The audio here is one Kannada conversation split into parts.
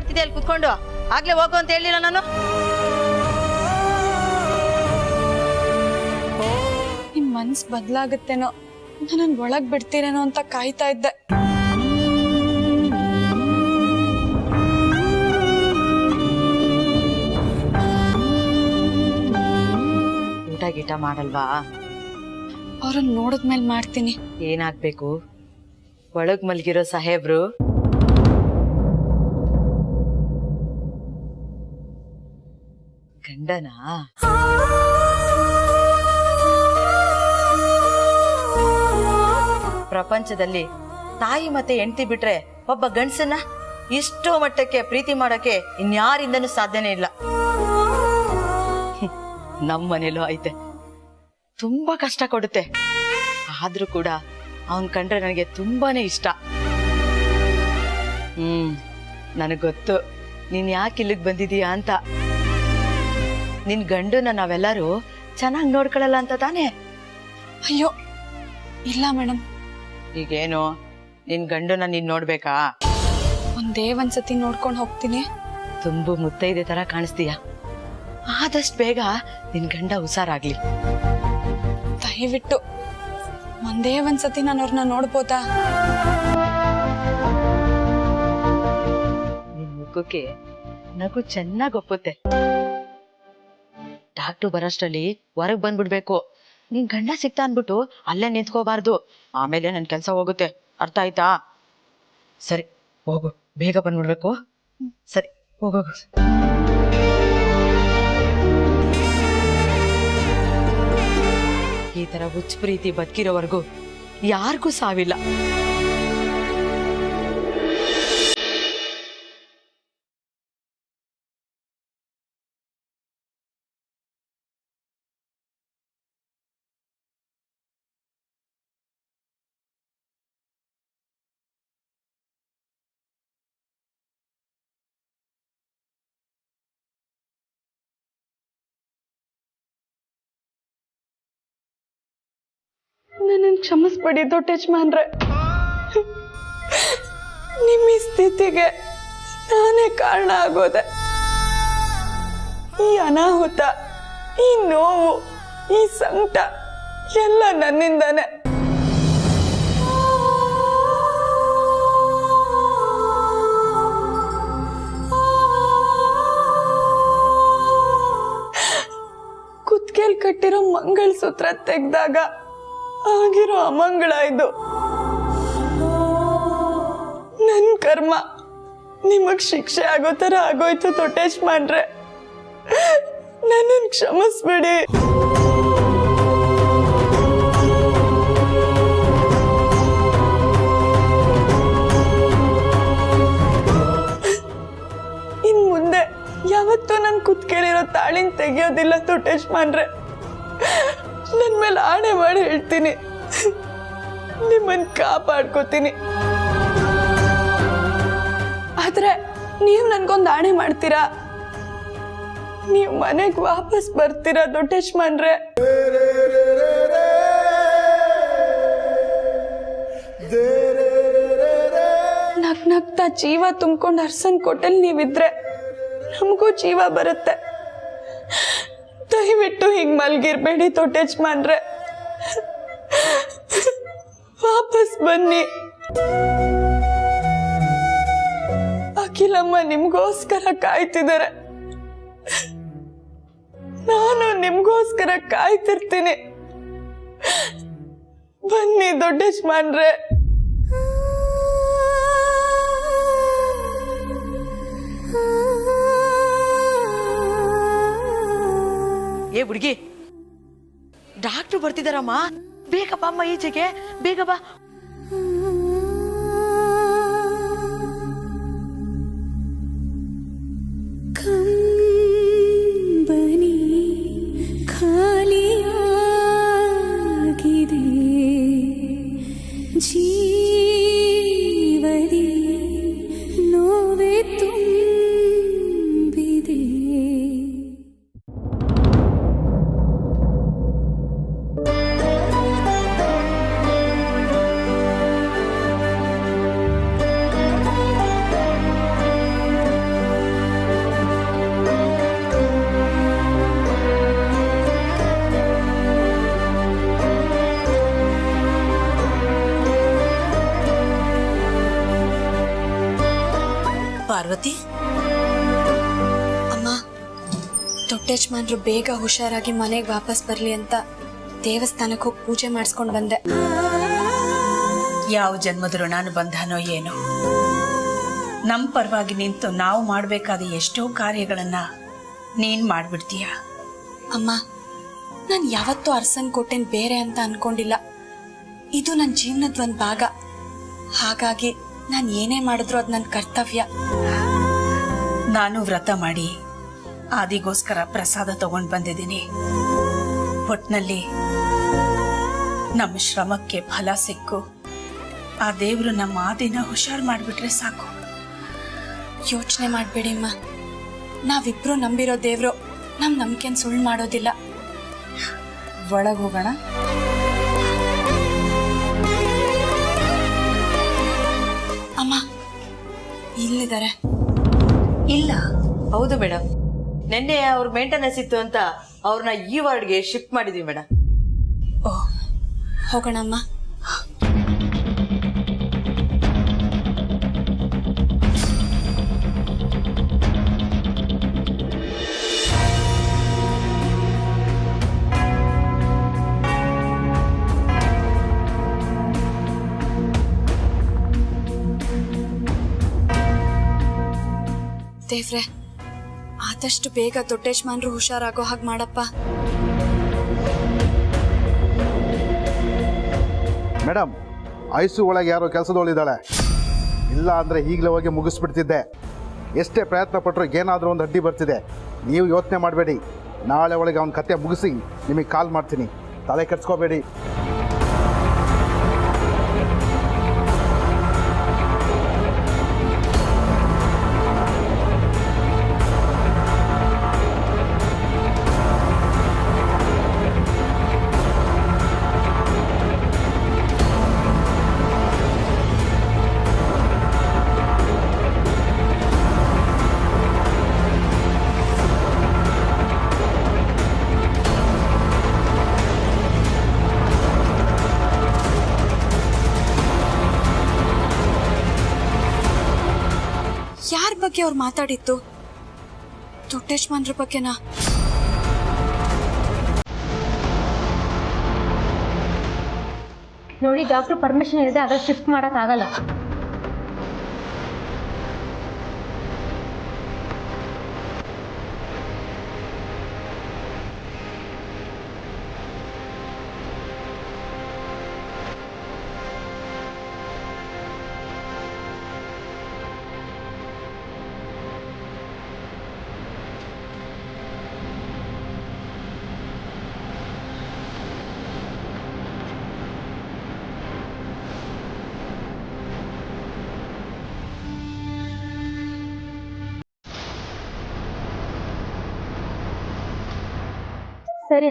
ಮಾಡ್ತಿದ್ದೆ ಅಲ್ಲಿ ಕುತ್ಕೊಂಡು? ಆಗ್ಲೇ ಹೋಗು ಅಂತ ಹೇಳಿಲ್ಲ ನಾನು? ನಿಮ್ ಮನ್ಸ್ ಬದ್ಲಾಗತ್ತೇನೋ, ನನ್ ಒಳಗ್ ಬಿಡ್ತೀರೇನೋ ಅಂತ ಕಾಯ್ತಾ ಇದ್ದೆ. ಊಟ ಗೀಟ ಮಾಡಲ್ವಾ? ಅವ್ರನ್ನ ನೋಡಿದ್ಮೇಲೆ ಮಾಡ್ತೀನಿ. ಏನಾಗ್ಬೇಕು? ಒಳಗ್ ಮಲ್ಗಿರೋ ಸಾಹೇಬ್ರು ಗಂಡನಾ? ಪ್ರಪಂಚದಲ್ಲಿ ತಾಯಿ ಮತ್ತೆ ಹೆಂಡತಿ ಬಿಟ್ರೆ ಒಬ್ಬ ಗಂಡಸನ್ನ ಇಷ್ಟೋ ಮಟ್ಟಕ್ಕೆ ಪ್ರೀತಿ ಮಾಡೋಕೆ ಇನ್ಯಾರಿಂದನೂ ಸಾಧ್ಯನೇ ಇಲ್ಲ. ನಮ್ಮ ಮನೇಲೂ ಐತೆ, ತುಂಬಾ ಕಷ್ಟ ಕೊಡುತ್ತೆ. ಆದ್ರೂ ಕೂಡ ಅವನ್ ಕಂಡ್ರೆ ನನಗೆ ತುಂಬಾನೇ ಇಷ್ಟ. ನನಗ್ ಗೊತ್ತು ನೀನ್ ಯಾಕೆ ಇಲ್ಲಿಗೆ ಬಂದಿದೀಯಾ ಅಂತ. ನಿನ್ ಗಂಡನ ನಾವೆಲ್ಲರೂ ಚೆನ್ನಾಗಿ ನೋಡ್ಕೊಳಲ್ಲ ಅಂತ ತಾನೇ? ಅಯ್ಯೋ ಇಲ್ಲ ಮೇಡಮ್. ಈಗೇನು ನಿನ್ ಗಂಡನ ನೀನ್ ನೋಡ್ಬೇಕಾ? ಒಂದ್ಸತಿ ನೋಡ್ಕೊಂಡು ಹೋಗ್ತೀನಿ. ತುಂಬಾ ಮುತ್ತೈದೆ ತರ ಕಾಣಿಸ್ತೀಯ. ಆದಷ್ಟು ಬೇಗ ನಿನ್ ಗಂಡ ಹುಷಾರಾಗ್ಲಿ. ದಯವಿಟ್ಟು ಒಂದ್ಸತಿ ನಾನು ಅವ್ರನ್ನ ನೋಡ್ಬೋದಾ? ನಿನ್ ಮುಖಕ್ಕೆ ನಗು ಚೆನ್ನಾಗ್ ಒಪ್ಪುತ್ತೆ. ಡಾಕ್ಟರ್ ಬರೋಷ್ಟರಲ್ಲಿ ಹೊರಗ್ ಬಂದ್ಬಿಡ್ಬೇಕು. ನಿನ್ ಗಂಡ ಸಿಕ್ತಾ ಅನ್ಬಿಟ್ಟು ಅಲ್ಲೇ ನಿಂತ್ಕೋಬಾರ್ದು, ಆಮೇಲೆ ನನ್ ಕೆಲ್ಸ ಹೋಗುತ್ತೆ. ಅರ್ಥ ಆಯ್ತಾ? ಸರಿ ಹೋಗು, ಬೇಗ ಬಂದ್ಬಿಡ್ಬೇಕು. ಸರಿ ಹೋಗೋಗು. ಈ ತರ ಹುಚ್ಚ ಪ್ರೀತಿ ಬದುಕಿರೋವರೆಗೂ ಯಾರಿಗೂ ಸಾವಿಲ್ಲ. ನನ್ನನ್ನು ಕ್ಷಮಿಸ್ಬಿಡಿ ದೊಡ್ಡ ಯಜಮಾನ್ರೆ. ನಿಮ್ಮ ಈ ಸ್ಥಿತಿಗೆ ನಾನೇ ಕಾರಣ ಆಗೋದೆ. ಈ ಅನಾಹುತ, ಈ ನೋವು, ಈ ಸಂಕಟ ಎಲ್ಲ ನನ್ನಿಂದಾನೆ. ಕುತ್ತಿಗೆಲ್ ಕಟ್ಟಿರೋ ಮಂಗಳಸೂತ್ರ ತೆಗ್ದಾಗ ಆಗಿರೋ ಅಮಂಗಳ ಇದು. ನನ್ ಕರ್ಮ ನಿಮಗ್ ಶಿಕ್ಷೆ ಆಗೋ ತರ ಆಗೋಯ್ತು ದೊಡ್ಡ ಯಜಮಾನ್ರೆ. ನನ್ನನ್ನು ಕ್ಷಮಿಸ್ಬಿಡಿ. ಇನ್ ಮುಂದೆ ಯಾವತ್ತೂ ನನ್ ಕುತ್ಕೇಳಿರೋ ತಾಳಿನ ತೆಗಿಯೋದಿಲ್ಲ ದೊಡ್ಡ ಯಜಮಾನ್ರೆ. ನನ್ ಮೇಲೆ ಆಣೆ ಮಾಡಿ ಹೇಳ್ತೀನಿ, ನಿಮ್ಮನ್ ಕಾಪಾಡ್ಕೋತೀನಿ. ಆದ್ರೆ ನೀವ್ ನನ್ಗೊಂದು ಆಣೆ ಮಾಡ್ತೀರಾ? ನೀವ್ ಮನೆಗ್ ವಾಪಸ್ ಬರ್ತೀರಾ ದೊಡ್ಡ ಯಜಮಾನ್ರೆ? ನಗ್ನಗ್ತಾ ಜೀವ ತುಂಬ್ಕೊಂಡ್ ಅರ್ಸನ್ ಕೊಟ್ಟಲ್ ನೀವಿದ್ರೆ ನಮಗೂ ಜೀವ ಬರುತ್ತೆ. ದಯವಿಟ್ಟು ಹಿಂಗ್ ಮಲ್ಗಿರ್ಬೇಡಿ ದೊಡ್ಡ ಯಜಮಾನ್ರೆ. ವಾಪಸ್ ಬನ್ನಿ. ಅಖಿಲಮ್ಮ ನಿಮ್ಗೋಸ್ಕರ ಕಾಯ್ತಿದ್ದಾರೆ, ನಾನು ನಿಮ್ಗೋಸ್ಕರ ಕಾಯ್ತಿರ್ತೀನಿ. ಬನ್ನಿ ದೊಡ್ಡ ಯಜಮಾನ್ರೆ. ಏ ಹುಡುಗಿ, ಡಾಕ್ಟ್ರು ಬರ್ತಿದಾರಮ್ಮ, ಬೇಗ ಬಾ ಅಮ್ಮ, ಈಚೆಗೆ ಬೇಗ ಬಾ. ಕಂಬನಿ ಖಾಲಿಯಾಗಿದೆ, ಜೀವದಿ ನೋವೆ ತುಂಬಿದೆ. ಪಾರ್ವತಿ? ಅಮ್ಮ, ದೊಡ್ಡಯಜಮಾನ್ರು ಬೇಗ ಹುಷಾರಾಗಿ ಮನೆಗೆ ವಾಪಸ್ ಬರ್ಲಿ ಅಂತ ದೇವಸ್ಥಾನಕ್ಕೆ ಹೋಗಿ ಪೂಜೆ ಮಾಡಿಸ್ಕೊಂಡು ಬಂದೆ. ಯಾವ ಜನ್ಮದ ಋಣಾನು ಬಂಧನೋ ಏನೋ, ನಮ್ಮ ಪರವಾಗಿ ನಿಂತು ನಾವು ಮಾಡಬೇಕಾದ ಎಷ್ಟೋ ಕಾರ್ಯಗಳನ್ನ ನೀನ್ ಮಾಡ್ಬಿಡ್ತೀಯ. ಅಮ್ಮ, ನಾನು ಯಾವತ್ತೂ ಅರಸನ್ ಕೋಟೆನ್ ಬೇರೆ ಅಂತ ಅನ್ಕೊಂಡಿಲ್ಲ. ಇದು ನನ್ನ ಜೀವನದ ಒಂದು ಭಾಗ. ಹಾಗಾಗಿ ನಾನು ಏನೇ ಮಾಡಿದ್ರು ಅದು ನನ್ನ ಕರ್ತವ್ಯ. ನಾನು ವ್ರತ ಮಾಡಿ ಆದಿಗೋಸ್ಕರ ಪ್ರಸಾದ ತಗೊಂಡು ಬಂದಿದ್ದೀನಿ. ಒಟ್ನಲ್ಲಿ ನಮ್ಮ ಶ್ರಮಕ್ಕೆ ಫಲ ಸಿಕ್ಕು ಆ ದೇವ್ರು ನಮ್ಮ ಆದಿನ ಹುಷಾರ್ ಮಾಡಿಬಿಟ್ರೆ ಸಾಕು. ಯೋಚನೆ ಮಾಡಬೇಡಿ ಅಮ್ಮ, ನಾವಿಬ್ರು ನಂಬಿರೋ ದೇವ್ರು ನಮ್ಮ ನಂಬಿಕೆನ ಸುಳ್ಳು ಮಾಡೋದಿಲ್ಲ. ಒಳಗೆ ಹೋಗೋಣ. ಅಮ್ಮ, ಇಲ್ಲಿದ್ದಾರೆ. ಇಲ್ಲ. ಹೌದು ಮೇಡಮ್, ನಿನ್ನೆ ಅವ್ರ ಮೇಂಟೆನೆನ್ಸ್ ಇತ್ತು ಅಂತ ಅವ್ರನ್ನ ಈ ವಾರ್ಡ್ಗೆ ಶಿಫ್ಟ್ ಮಾಡಿದ್ವಿ ಮೇಡಮ್. ಓ, ಹೋಗೋಣ ಅಮ್ಮ. ದೇವ್ರೆ, ಆದಷ್ಟು ಬೇಗ ದೊಡ್ಡಯಜಮಾನ್ರು ಹುಷಾರಾಗೋ ಹಾಗೆ ಮಾಡಪ್ಪ. ಮೇಡಮ್, ಐಸು ಒಳಗೆ ಯಾರೋ ಕೆಲಸದವಳಿದ್ದಾಳೆ. ಇಲ್ಲ ಅಂದರೆ ಈಗಲೇ ಹೋಗಿ ಮುಗಿಸ್ಬಿಡ್ತಿದ್ದೆ. ಎಷ್ಟೇ ಪ್ರಯತ್ನ ಪಟ್ಟರು ಏನಾದರೂ ಒಂದು ಅಡ್ಡಿ ಬರ್ತಿದೆ. ನೀವು ಯೋಚನೆ ಮಾಡಬೇಡಿ, ನಾಳೆ ಒಳಗೆ ಅವನ ಕತೆ ಮುಗಿಸಿ ನಿಮಗೆ ಕಾಲ್ ಮಾಡ್ತೀನಿ. ತಲೆ ಕೆಡ್ಸ್ಕೋಬೇಡಿ. ಯಾರ ಬಗ್ಗೆ ಅವ್ರು ಮಾತಾಡಿತ್ತು? ದೊಡ್ಡಯಜಮಾನ್ರ ಬಗ್ಗೆನಾ? ನೋಡಿ, ಡಾಕ್ಟರ್ ಪರ್ಮಿಷನ್ ಇಲ್ಲದೆ ಅದ್ರ ಶಿಫ್ಟ್ ಮಾಡೋಕ್ಕಾಗಲ್ಲ. ಸರಿ.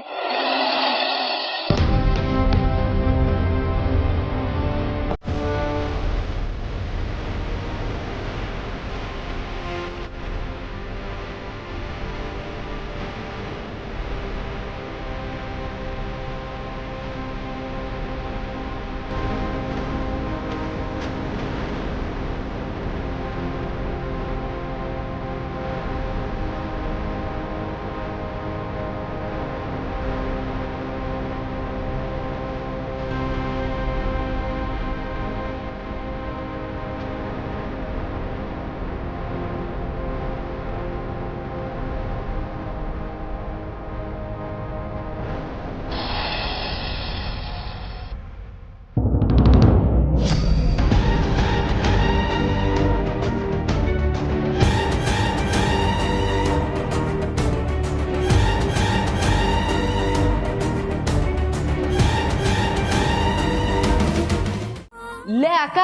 ಲೇ ಅಕ್ಕ,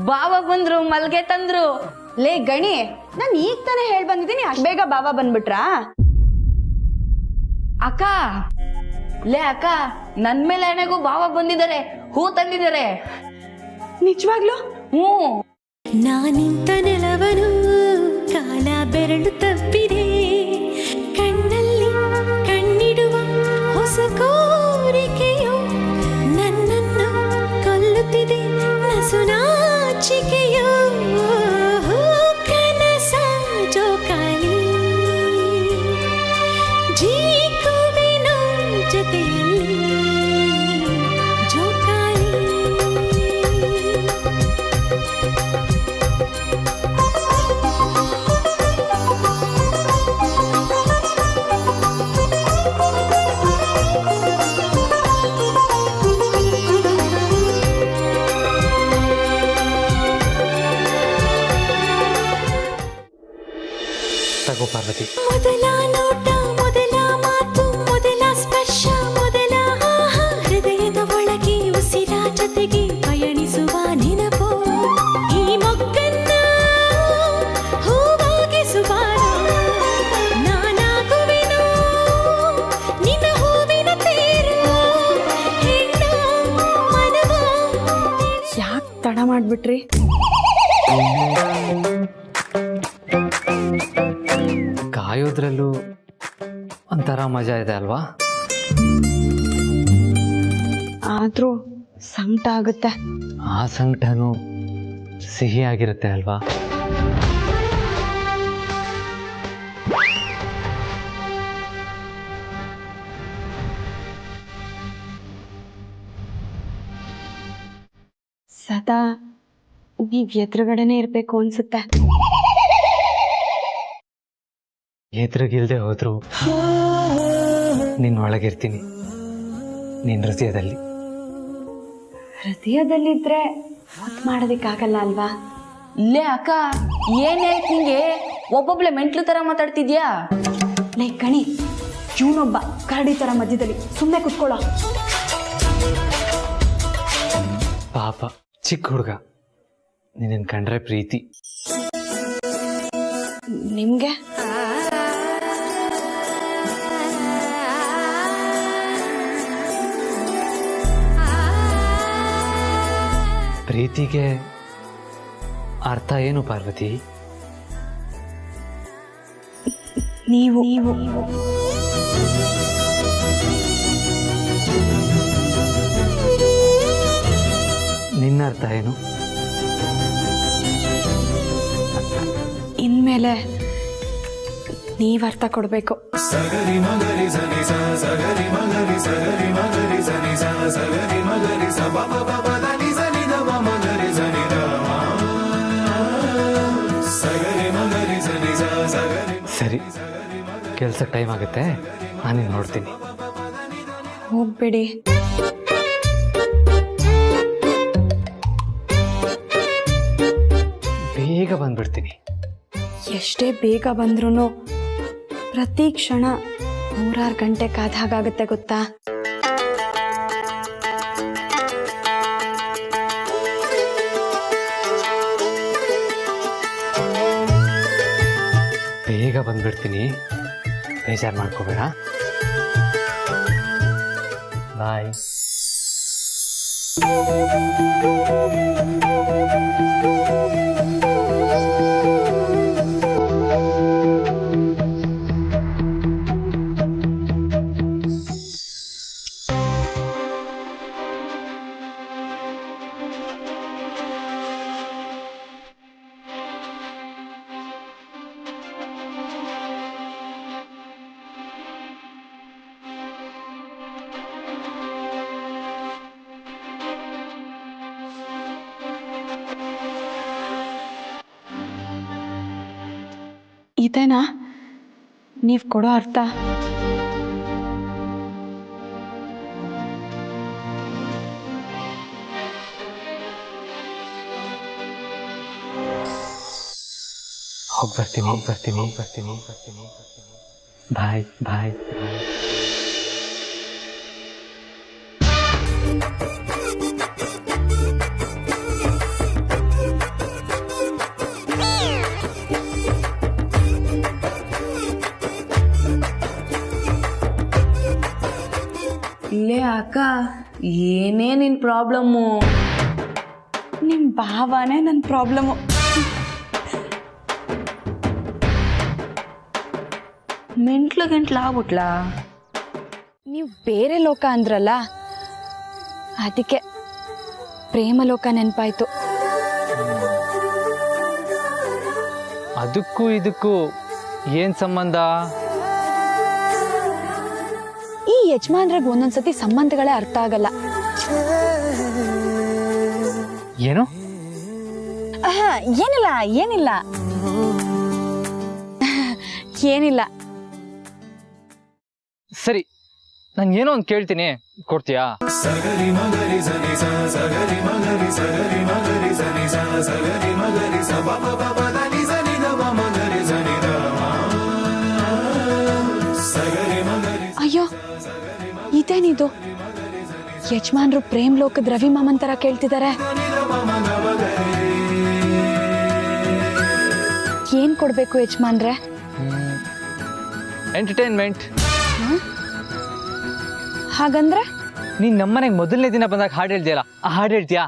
ಬಾಬಾ ಬಂದ್ರು, ಮಲ್ಗೆ ತಂದ್ರು. ಲೇ ಗಣಿ, ನಾನು ಈಗ ತಾನೇ ಹೇಳ್ ಬಂದಿದ್ದೀನಿ, ಅಷ್ಟ್ ಬೇಗ ಬಾಬಾ ಬಂದ್ಬಿಟ್ರಾ? ಅಕ್ಕ, ಲೇ ಅಕ್ಕ, ನನ್ ಮೇಲೆ ಹಣೆಗೂ ಬಾಬಾ ಬಂದಿದ್ದಾರೆ, ಹೂ ತಂದಿದ್ದಾರೆ. ನಿಜವಾಗ್ಲು? ಹ್ಞೂ. ನಾನಿಂತ ನೆಲವನು ಕಾಲ ಬೆರಳು ತಪ್ಪಿದೆ, ಕಣ್ಣಲ್ಲಿ ಕಣ್ಣಿಡುವ ಹೊಸ ಕೋರಿಕೆಯು ನನ್ನನ್ನು ಕೊಲ್ಲುತ್ತಿದೆ, ನಸುನಾಚಿಕೆಯು ಕನಸ ಜೊತೆಯಲ್ಲಿ ಜೋಕಾಲಿ ತಗೋ ಪಾರ್ವತಿ. ಮೊದಲ ನೋಟ, ಮೊದಲ ಮಾತು, ಮೊದಲ ಸ್ಪರ್ಶ, ಮೊದಲ ಆಹ, ಹೃದಯದ ಒಳಗೆ ಉಸಿರ ಜೊತೆಗೆ ಪಯಣಿಸುವ ನೆನಪು. ಈ ಮೊಗ್ಗನ್ನ ಹೂವಾಗಿಸುವ ನಾನಾಗುವೆನು ನಿನ್ನ ಹೂವಿನ ತೇರು. ಹೆಣ್ಣ ಮನವ ಯಾಕೆ ತಡ ಮಾಡ್ಬಿಟ್ರಿ? ಕಾಯೋದ್ರಲ್ಲೂ ಒಂಥರ ಮಜಾ ಇದೆ ಅಲ್ವಾ? ಆದ್ರೂ ಸಂಕಟ ಆಗುತ್ತೆ. ಆ ಸಂಕಟನೂ ಸಿಹಿಯಾಗಿರುತ್ತೆ ಅಲ್ವಾ? ಸದಾ ನೀವ್ ಎದುರುಗಡೆನೆ ಇರ್ಬೇಕು ಅನ್ಸುತ್ತೆ. ಎದುರಿಗಿಲ್ದೆ ಹೋದ್ರು ನಿನ್ನ ಒಳಗಿರ್ತೀನಿ, ನಿನ್ನ ಹೃದಯದಲ್ಲಿ. ಹೃದಯದಲ್ಲಿದ್ರೆ ಮುದ್ದು ಮಾಡೋದಕ್ಕಾಗಲ್ಲ ಅಲ್ವಾ? ಲೇ ಅಕ್ಕ, ಏನಾಯ್ತು ನಿಂಗೆ? ಒಬ್ಬೊಬ್ಳೆ ಮೆಂಟ್ಲು ತರ ಮಾತಾಡ್ತಿದ್ಯಾ? ಲೈ ಕಣಿ, ಇವನೊಬ್ಬ ಕರಡಿ ತರ ಮಧ್ಯದಲ್ಲಿ ಸುಮ್ಮನೆ ಕುತ್ಕೊಳ್ಳೋ. ಪಾಪ ಚಿಕ್ಕ ಹುಡುಗ, ನಿನ್ನ ಕಂಡ್ರೆ ಪ್ರೀತಿ. ನಿಮ್ಗೆ ಪ್ರೀತಿಗೆ ಅರ್ಥ ಏನು ಪಾರ್ವತಿ? ನೀವು ನಿನ್ನ ಅರ್ಥ ಏನು? ಇನ್ಮೇಲೆ ನೀವ್ ಅರ್ಥ ಕೊಡ್ಬೇಕು. ಸರಿ, ಕೆಲ್ಸಕ್ಕೆ ಟೈಮ್ ಆಗುತ್ತೆ, ನಾನು ನೋಡ್ತೀನಿ. ಹೋಗ್ಬೇಡಿ. ಬೇಗ ಬಂದ್ಬಿಡ್ತೀನಿ. ಎಷ್ಟೇ ಬೇಗ ಬಂದ್ರೂ ಪ್ರತಿ ಕ್ಷಣ 100 ಗಂಟೆ ಕಾದ ಹಾಗಾಗುತ್ತೆ ಗೊತ್ತಾ? ಬೇಗ ಬಂದ್ಬಿಡ್ತೀನಿ, ಬೇಜಾರು ಮಾಡ್ಕೋಬೇಡ. ಬಾಯ್. ಇದೇನಾ ನೀವ್ ಕೊಡೋ ಅರ್ಥ? ಹೋಗ್ಬರ್ತೀನಿ. ಬಾಯ್ ಬಾಯ್. ಲೇ ಅಕ್ಕ, ಏನೇ ನಿನ್ ಪ್ರಾಬ್ಲಮ್ಮು? ನಿಮ್ ಭಾವನೆ ನನ್ನ ಪ್ರಾಬ್ಲಮ್ಮು. ಮೆಂಟ್ಲು ಆಗ್ಬಿಟ್ಲಾ? ನೀವು ಬೇರೆ ಲೋಕ ಅಂದ್ರಲ್ಲ, ಅದಕ್ಕೆ ಪ್ರೇಮ ಲೋಕ ನೆನಪಾಯ್ತು. ಅದಕ್ಕೂ ಇದಕ್ಕೂ ಏನ್ ಸಂಬಂಧ? ಈ ಯಜಮಾನ್ರಿಗೆ ಒಂದೊಂದ್ಸತಿ ಸಂಬಂಧಗಳೇ ಅರ್ಥ ಆಗಲ್ಲ. ಏನು? ಏನಿಲ್ಲ ಏನಿಲ್ಲ ಏನಿಲ್ಲ. ಸರಿ, ನಾನು ಏನೋ ಒಂದು ಕೇಳ್ತೀನಿ, ಕೊಡ್ತೀಯಾ? ಅಯ್ಯೋ, ಇದೇನಿದು? ಯಜಮಾನ್ರು ಪ್ರೇಮ್ ಲೋಕದ ರವಿ ಮಾಮನ್ ತರ ಕೇಳ್ತಿದ್ದಾರೆ. ಏನ್ ಕೊಡ್ಬೇಕು ಯಜಮಾನ್ರೆ? ಎಂಟರ್ಟೈನ್ಮೆಂಟ್. ಹಾಗಂದ್ರೆ ನೀನ್ ನಮ್ಮನೆಗೆ ಮೊದಲನೇ ದಿನ ಬಂದಾಗ ಹಾಡು ಹೇಳ್ತೀಯಲ್ಲ, ಆ ಹಾಡು ಹೇಳ್ತೀಯಾ?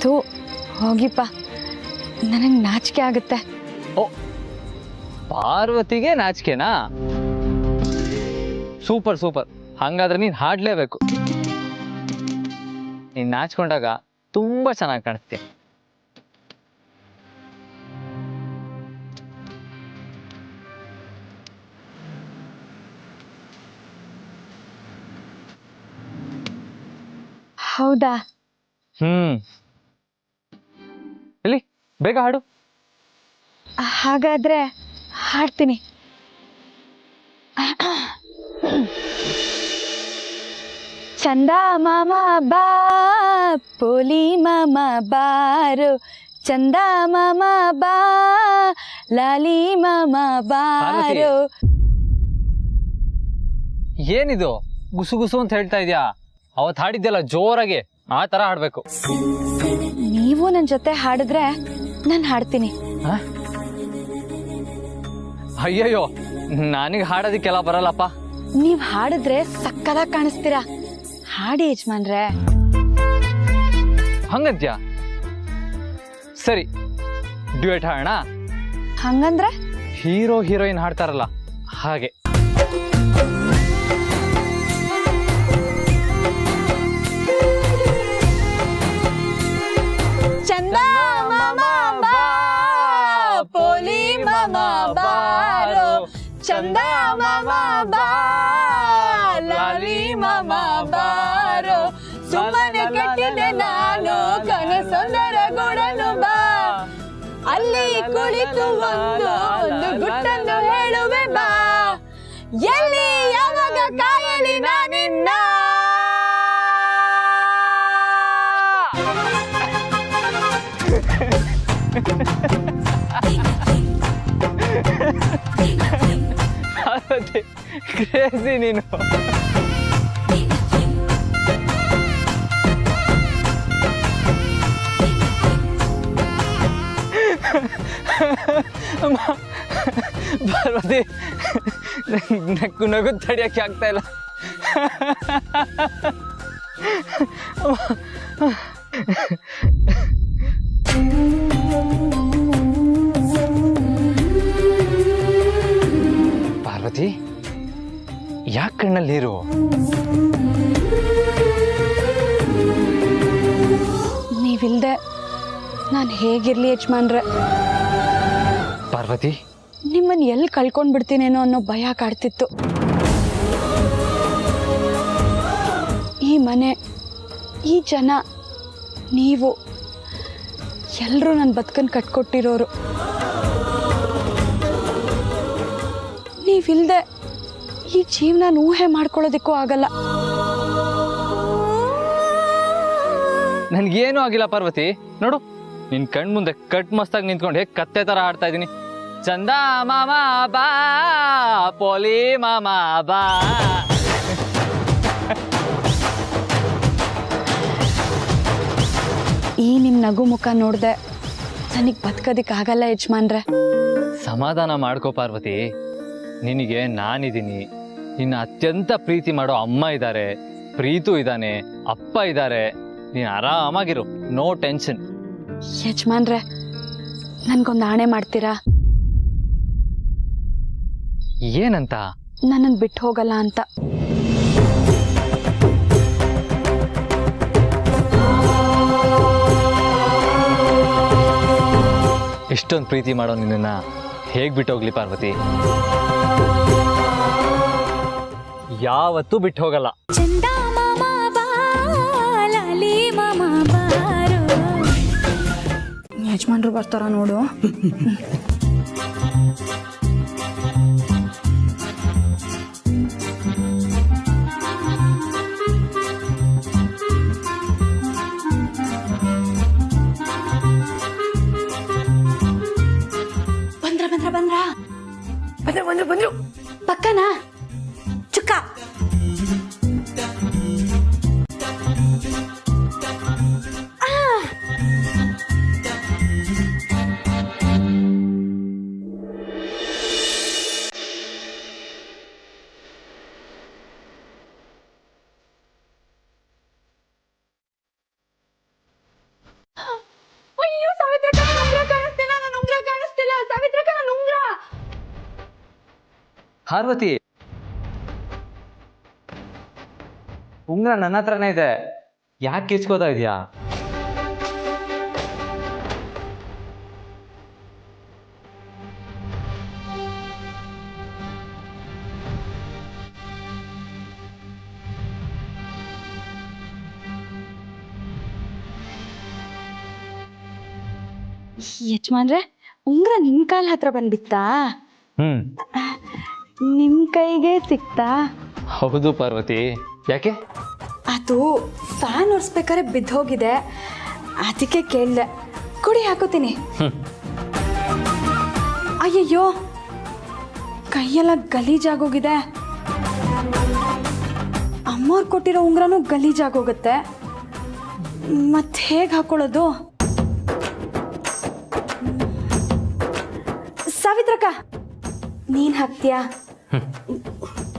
ಥೂ, ಹೋಗಿಪ್ಪ, ನನಗೆ ನಾಚಿಕೆ ಆಗುತ್ತೆ. ಓ, ಪಾರ್ವತಿಗೆ ನಾಚಿಕೆನಾ? Super super. ಹಂಗಾದ್ರೆ ನೀನ್ ಹಾಡ್ಲೇಬೇಕು. ನೀನ್ ನಾಚ್ಕೊಂಡಾಗ ತುಂಬಾ ಚೆನ್ನಾಗಿ ಕಾಣಿಸ್ತೀಯ. ಹೌದಾ? ಎಲ್ಲಿ ಬೇಗ ಹಾಡು. ಹಾಗಾದ್ರೆ ಹಾಡ್ತೀನಿ. ಚಂದ ಮಾಮ ಬಾ, ಪೋಲಿ ಮಾಮ ಬಾರು, ಚಂದ ಮಾಮ ಬಾ, ಲಾಲಿ ಮಾಮ ಬಾರು. ಏನಿದು ಗುಸು ಗುಸು ಅಂತ ಹೇಳ್ತಾ ಇದ್ಯಾ? ಅವತ್ ಹಾಡಿದ್ಯಲ್ಲ ಜೋರಾಗಿ, ಆ ತರ ಹಾಡ್ಬೇಕು. ನೀವು ನನ್ನ ಜೊತೆ ಹಾಡಿದ್ರೆ ನಾನು ಹಾಡ್ತೀನಿ. ಅಯ್ಯಯ್ಯೋ, ನನಗೆ ಹಾಡೋದಕ್ಕೆಲ್ಲ ಬರಲ್ಲಪ್ಪ. ನೀವ್ ಹಾಡಿದ್ರೆ ಸಕ್ಕದಾಗಿ ಕಾಣಿಸ್ತೀರಾ. ಹಾಡಿ ಯಜಮಾನ್ರೆ. ಹಂಗಂತ್ಯಾ? ಸರಿ, ಡ್ಯೂಯೆಟ್ ಹಾಡೋಣ. ಹಂಗಂದ್ರೆ ಹೀರೋ ಹೀರೋಯಿನ್ ಹಾಡ್ತಾರಲ್ಲ ಹಾಗೆ. ಚಂದ ಮಾಮ ಬಾ, ಪೋಲಿ ಮಾಮ ಬಾರೋ, ಚಂದ ಮಾಮ ಬಾ, ಲಾಲಿ ಮಾಮ ಬಾರೋ. ಸುಮ್ಮನೆ ಕಟ್ಟಿದೆ ನಾನು ಕನಸೊಂದರ ಗೂಡನು ಬಾ, ಅಲ್ಲಿ ಕುಳಿತು ಒಂದು ಗುಟ್ಟನ್ನು ಹೇಳುವೆ ಬಾ, ಎಲ್ಲಿ ಯಾವಾಗ ಕಾಯಲಿ ನಾನಿನ್ನ. ಕ್ರೇಜಿ ನೀನು. ಪಾರ್ವತಿ, ನಗು ತಡಿಯಕ್ಕೆ ಆಗ್ತಾ ಇಲ್ಲ. ಪಾರ್ವತಿ, ಯಾಕೆ ಕಣ್ಣಲ್ಲಿ ನೀರು? ನೀವಿಲ್ದೆ ನಾನು ಹೇಗಿರ್ಲಿ ಯಜಮಾನ್ರೆ? ಪಾರ್ವತಿ, ನಿಮ್ಮನ್ನ ಎಲ್ಲಿ ಕಳ್ಕೊಂಡ್ ಬಿಡ್ತೀನೇನೋ ಅನ್ನೋ ಭಯ ಕಾಡ್ತಿತ್ತು. ಈ ಮನೆ, ಈ ಜನ, ನೀವು ಎಲ್ಲರೂ ನನ್ನ ಬದುಕನ್ನು ಕಟ್ಕೊಟ್ಟಿರೋರು. ನೀವಿಲ್ದೆ ಈ ಜೀವನ ಊಹೆ ಮಾಡ್ಕೊಳ್ಳೋದಕ್ಕೂ ಆಗಲ್ಲ. ನನ್ಗೇನು ಆಗಿಲ್ಲ ಪಾರ್ವತಿ. ನೋಡು, ನಿನ್ ಕಣ್ ಮುಂದೆ ಕಟ್ ಮಸ್ತಾಗಿ ನಿಂತ್ಕೊಂಡು ಹೇಗೆ ಕತ್ತೆ ತರ ಆಡ್ತಾ ಇದೀನಿ. ಚಂದ ಮಾಮ ಬಾ, ಪೋಲಿ ಮಾಮ ಬಾ. ಈ ನಿಮ್ ನಗು ಮುಖ ನೋಡ್ದೆ ನನಗ್ ಬದುಕೋದಿಕ್ಕಾಗಲ್ಲ ಯಜಮಾನ್ರೆ. ಸಮಾಧಾನ ಮಾಡ್ಕೋ ಪಾರ್ವತಿ. ನಿನಗೆ ನಾನಿದ್ದೀನಿ, ನಿನ್ನ ಅತ್ಯಂತ ಪ್ರೀತಿ ಮಾಡೋ ಅಮ್ಮ ಇದ್ದಾರೆ, ಪ್ರೀತು ಇದ್ದಾನೆ, ಅಪ್ಪ ಇದ್ದಾರೆ. ನೀನು ಆರಾಮಾಗಿರು, ನೋ ಟೆನ್ಷನ್. ಯಜಮಾನ್ರೆ, ನನ್ಗೊಂದು ಆಣೆ ಮಾಡ್ತೀರಾ? ಏನಂತ? ನನ್ನನ್ನು ಬಿಟ್ಟು ಹೋಗಲ್ಲ ಅಂತ. ಇಷ್ಟೊಂದು ಪ್ರೀತಿ ಮಾಡೋ ನಿನ್ನ ಹೇಗೆ ಬಿಟ್ಟೋಗ್ಲಿ ಪಾರ್ವತಿ? ಯಾವತ್ತೂ ಬಿಟ್ಟು ಹೋಗಲ್ಲ. ಚಂದ ಮಾಮ ಬಾ ಲಾಲಿ ಮಾಮ ಬಾರೋ. ಯಜಮಾನ್ರು ಬರ್ತಾರ ನೋಡು. ಬಂದ್ರು ಪಕ್ಕನಾ ಚುಕ್ಕ. ಅಯ್ಯೋ ಸಾವಿತ್ರಕ್ಕ, ನನ್ನ ಉಂಗ್ರ ಕಾಣಿಸ್ತಿಲ್ಲ, ನನ್ನ ಉಂಗ್ರ ಕಾಣಿಸ್ತಿಲ್ಲ. ಸಾವಿತ್ರಕ್ಕ, ನನ್ನ ಉಂಗ್ರ. ಪಾರ್ವತಿ, ಉಂಗ್ರ ನನ್ನ ಹತ್ರನೇ ಇದೆ, ಯಾಕೆ ಕಿಚ್ಕೋತಾ ಇದೆಯಾ? ಯಜಮಾನ್ರೆ, ಉಂಗ್ರ ನಿಮ್ ಕಾಲ್ ಹತ್ರ ಬಂದ್ಬಿತ್ತಾ? ನಿಮ್ ಕೈಗೆ ಸಿಕ್ತಾ? ಹೌದು ಪಾರ್ವತಿ, ಯಾಕೆ? ಅದು ಫ್ಯಾನ್ ಒರೆಸ್ಬೇಕಾದ್ರೆ ಬಿದ್ದೋಗಿದೆ, ಅದಕ್ಕೆ ಕೇಳಿದೆ. ಕುಡಿ ಹಾಕೋತೀನಿ. ಅಯ್ಯಯ್ಯೋ, ಕೈಯೆಲ್ಲ ಗಲೀಜಾಗೋಗಿದೆ. ಅಮ್ಮವ್ರು ಕೊಟ್ಟಿರೋ ಉಂಗ್ರನೂ ಗಲೀಜಾಗೋಗುತ್ತೆ. ಮತ್ತೆ ಹೇಗೆ ಹಾಕೊಳ್ಳೋದು? ಸಾವಿತ್ರಕ್ಕ, ನೀನ್ ಹಾಕ್ತೀಯಾ?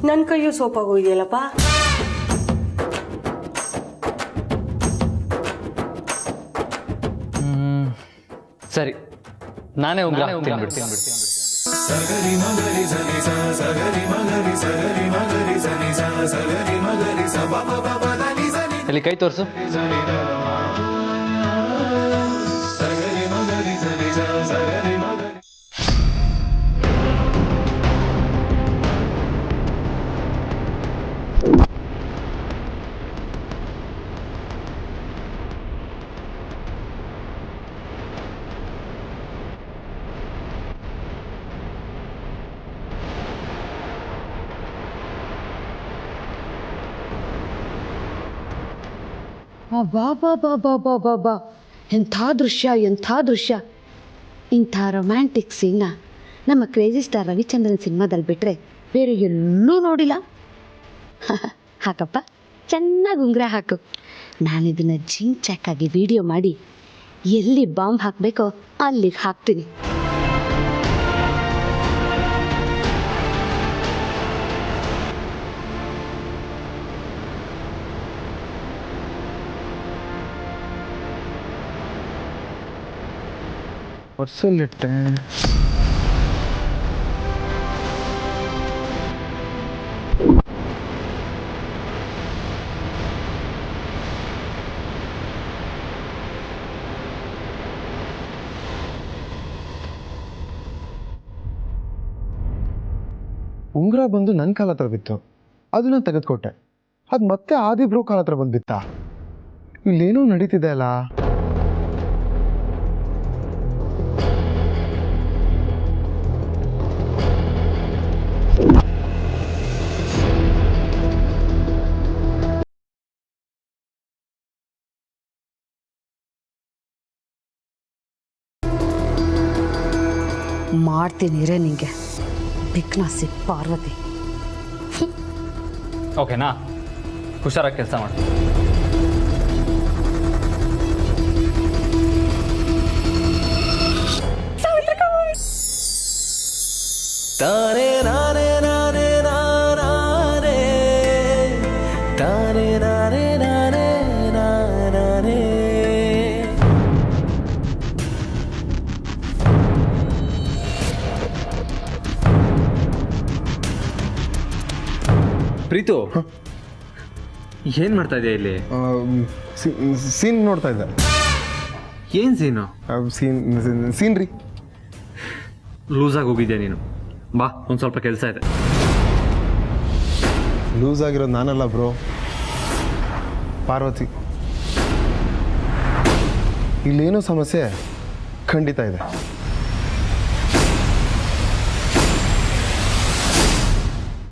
ನನ್ನ ಕೈಯೂ ಸೋಪಾಗೋಗಿದೆಯಲ್ಲಪ್ಪ. ಸರಿ, ನಾನೇ ಉಂಗ್ರ ಹಾಕ್ತೀನಿ. ಇಲ್ಲಿ ಕೈ ತೋರಿಸು. ಬಾ ಬಾ ಬಾ ಬಾ ಬಾ ಬಾ ಬಾ, ಎಂಥ ದೃಶ್ಯ, ಎಂಥ ದೃಶ್ಯ. ಇಂಥ ರೊಮ್ಯಾಂಟಿಕ್ ಸೀನ್ನ ನಮ್ಮ ಕ್ರೇಜಿ ಸ್ಟಾರ್ ರವಿಚಂದ್ರನ್ ಸಿನಿಮಾದಲ್ಲಿ ಬಿಟ್ಟರೆ ಬೇರೆ ಎಲ್ಲೂ ನೋಡಿಲ್ಲ. ಹಾಕಪ್ಪ, ಚೆನ್ನಾಗಿ ಉಂಗುರ ಹಾಕು. ನಾನು ಇದನ್ನು ಜಿಂಕ್ ಚಾಕಾಗಿ ವಿಡಿಯೋ ಮಾಡಿ ಎಲ್ಲಿ ಬಾಂಬ್ ಹಾಕಬೇಕೋ ಅಲ್ಲಿಗೆ ಹಾಕ್ತೀನಿ. ಪರ್ಸಲ್ಲಿಟ್ಟೆ. ಉಂಗುರ ಬಂದು ನನ್ನ ಕಾಲ ಹತ್ರ ಬಿತ್ತು, ಅದನ್ನ ತೆಗೆದುಕೊಟ್ಟೆ. ಅದು ಮತ್ತೆ ಆದಿಬ್ರೋ ಕಾಲ ಹತ್ರ ಬಂದ್ಬಿತ್ತಾ? ಇಲ್ಲೇನೋ ನಡೀತಿದೆ ಅಲ್ಲ. ಮಾಡ್ತೀನಿರೇ ನಿಂಗೆ ಬಿಕ್ನಾಸಿ ಪಾರ್ವತಿ. ಓಕೆನಾ? ಹುಷಾರಾಗಿ ಕೆಲಸ ಮಾಡು. ತಾನೇ ನಾನೇ ನಾನೇ ನಾನೇ ತಾನೇ ನಾನೇ ನಾನೇ ನಾನೇ. ಪ್ರೀತು, ಏನ್ ಮಾಡ್ತಾ ಇದೆಯಾ ಇಲ್ಲಿ? ಸೀನ್ ನೋಡ್ತಾ ಇದ್ದೆ. ಏನ್ ಸೀನು? ಸೀನ್ರಿ. ಲೂಸಾಗಿ ಹೋಗಿದ್ಯಾ ನೀನು. ಬಾ, ಒಂದು ಸ್ವಲ್ಪ ಕೆಲಸ ಇದೆ. ಲೂಸ್ ಆಗಿರೋದು ನಾನಲ್ಲ ಬ್ರೋ, ಪಾರ್ವತಿ. ಇಲ್ಲೇನೋ ಸಮಸ್ಯೆ ಖಂಡಿತ ಇದೆ.